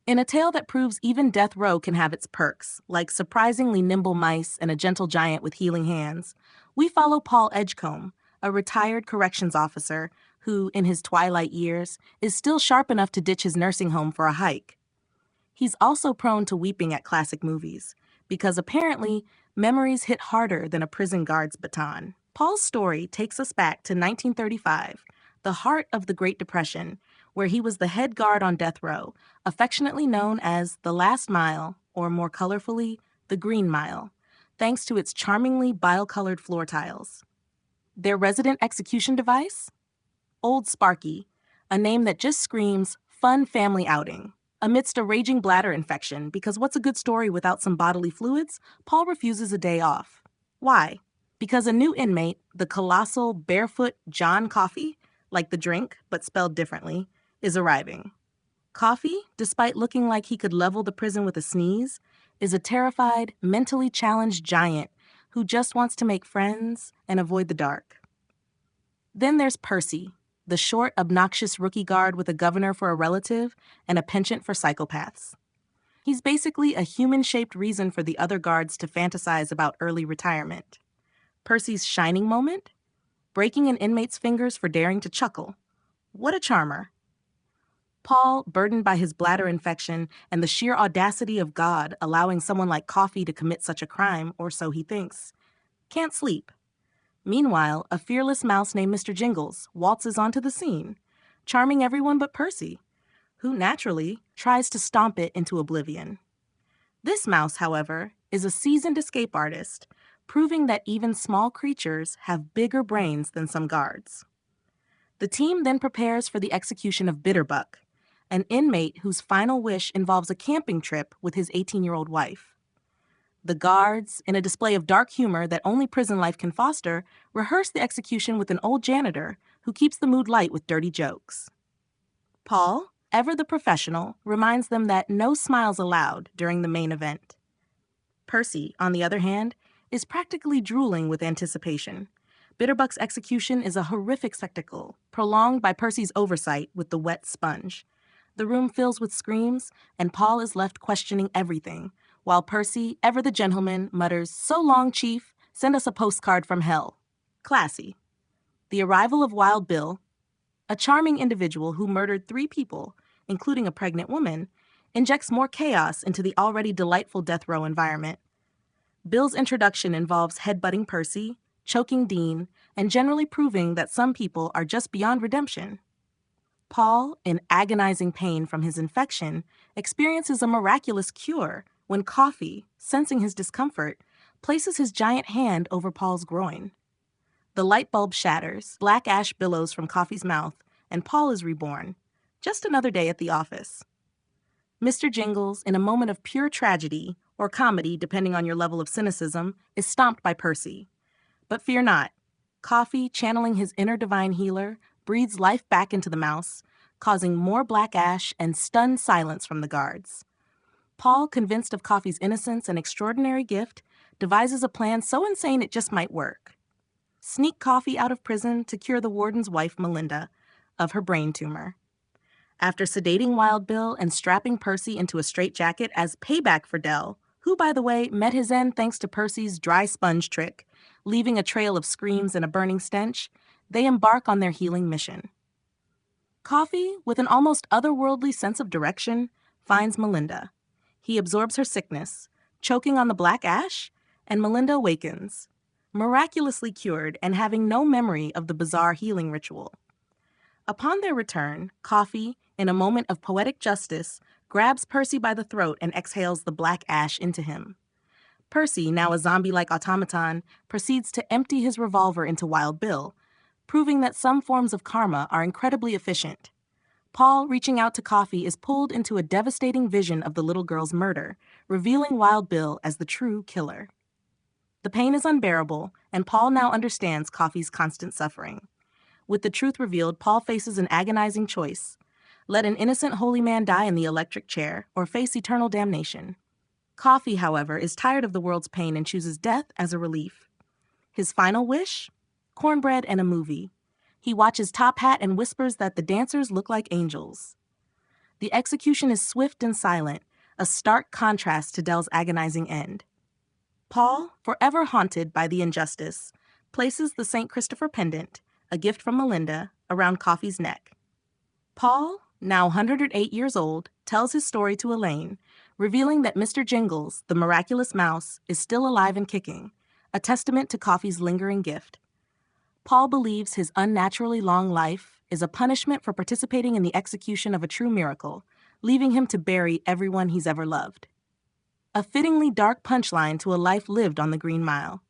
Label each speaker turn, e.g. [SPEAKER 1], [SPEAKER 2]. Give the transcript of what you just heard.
[SPEAKER 1] In a tale that proves even death row can have its perks, like surprisingly nimble mice and a gentle giant with healing hands, we follow Paul Edgecomb, a retired corrections officer who, in his twilight years, is still sharp enough to ditch his nursing home for a hike. He's also prone to weeping at classic movies, because apparently, memories hit harder than a prison guard's baton. Paul's story takes us back to 1935, the heart of the Great Depression, where he was the head guard on death row, affectionately known as the Last Mile, or more colorfully, the Green Mile, thanks to its charmingly bile-colored floor tiles. Their resident execution device? Old Sparky, a name that just screams fun family outing. Amidst a raging bladder infection, because what's a good story without some bodily fluids, Paul refuses a day off. Why? Because a new inmate, the colossal barefoot John Coffey, like the drink, but spelled differently, is arriving. Coffey, despite looking like he could level the prison with a sneeze, is a terrified, mentally challenged giant who just wants to make friends and avoid the dark. Then there's Percy, the short, obnoxious rookie guard with a governor for a relative and a penchant for psychopaths. He's basically a human-shaped reason for the other guards to fantasize about early retirement. Percy's shining moment? Breaking an inmate's fingers for daring to chuckle. What a charmer. Paul, burdened by his bladder infection and the sheer audacity of God allowing someone like Coffey to commit such a crime, or so he thinks, can't sleep. Meanwhile, a fearless mouse named Mr. Jingles waltzes onto the scene, charming everyone but Percy, who naturally tries to stomp it into oblivion. This mouse, however, is a seasoned escape artist, proving that even small creatures have bigger brains than some guards. The team then prepares for the execution of Bitterbuck, an inmate whose final wish involves a camping trip with his 18-year-old wife. The guards, in a display of dark humor that only prison life can foster, rehearse the execution with an old janitor who keeps the mood light with dirty jokes. Paul, ever the professional, reminds them that no smiles allowed during the main event. Percy, on the other hand, is practically drooling with anticipation. Bitterbuck's execution is a horrific spectacle, prolonged by Percy's oversight with the wet sponge. The room fills with screams, and Paul is left questioning everything, while Percy, ever the gentleman, mutters, "So long, Chief, send us a postcard from hell." Classy. The arrival of Wild Bill, a charming individual who murdered 3 people, including a pregnant woman, injects more chaos into the already delightful death row environment. Bill's introduction involves headbutting Percy, choking Dean, and generally proving that some people are just beyond redemption. Paul, in agonizing pain from his infection, experiences a miraculous cure when Coffey, sensing his discomfort, places his giant hand over Paul's groin. The light bulb shatters, black ash billows from Coffey's mouth, and Paul is reborn. Just another day at the office. Mr. Jingles, in a moment of pure tragedy, or comedy depending on your level of cynicism, is stomped by Percy. But fear not. Coffey, channeling his inner divine healer, breathes life back into the mouse, causing more black ash and stunned silence from the guards. Paul, convinced of Coffey's innocence and extraordinary gift, devises a plan so insane it just might work. Sneak Coffey out of prison to cure the warden's wife, Melinda, of her brain tumor. After sedating Wild Bill and strapping Percy into a straitjacket as payback for Dell, who, by the way, met his end thanks to Percy's dry sponge trick, leaving a trail of screams and a burning stench, they embark on their healing mission. Coffey, with an almost otherworldly sense of direction, finds Melinda. He absorbs her sickness, choking on the black ash, and Melinda awakens, miraculously cured and having no memory of the bizarre healing ritual. Upon their return, Coffey, in a moment of poetic justice, grabs Percy by the throat and exhales the black ash into him. Percy, now a zombie-like automaton, proceeds to empty his revolver into Wild Bill, proving that some forms of karma are incredibly efficient. Paul, reaching out to Coffey, is pulled into a devastating vision of the little girl's murder, revealing Wild Bill as the true killer. The pain is unbearable, and Paul now understands Coffey's constant suffering. With the truth revealed, Paul faces an agonizing choice. Let an innocent holy man die in the electric chair, or face eternal damnation. Coffey, however, is tired of the world's pain and chooses death as a relief. His final wish? Cornbread and a movie. He watches Top Hat and whispers that the dancers look like angels. The execution is swift and silent, a stark contrast to Dell's agonizing end. Paul, forever haunted by the injustice, places the St. Christopher pendant, a gift from Melinda, around Coffey's neck. Paul, now 108 years old, tells his story to Elaine, revealing that Mr. Jingles, the miraculous mouse, is still alive and kicking, a testament to Coffey's lingering gift. Paul believes his unnaturally long life is a punishment for participating in the execution of a true miracle, leaving him to bury everyone he's ever loved. A fittingly dark punchline to a life lived on the Green Mile.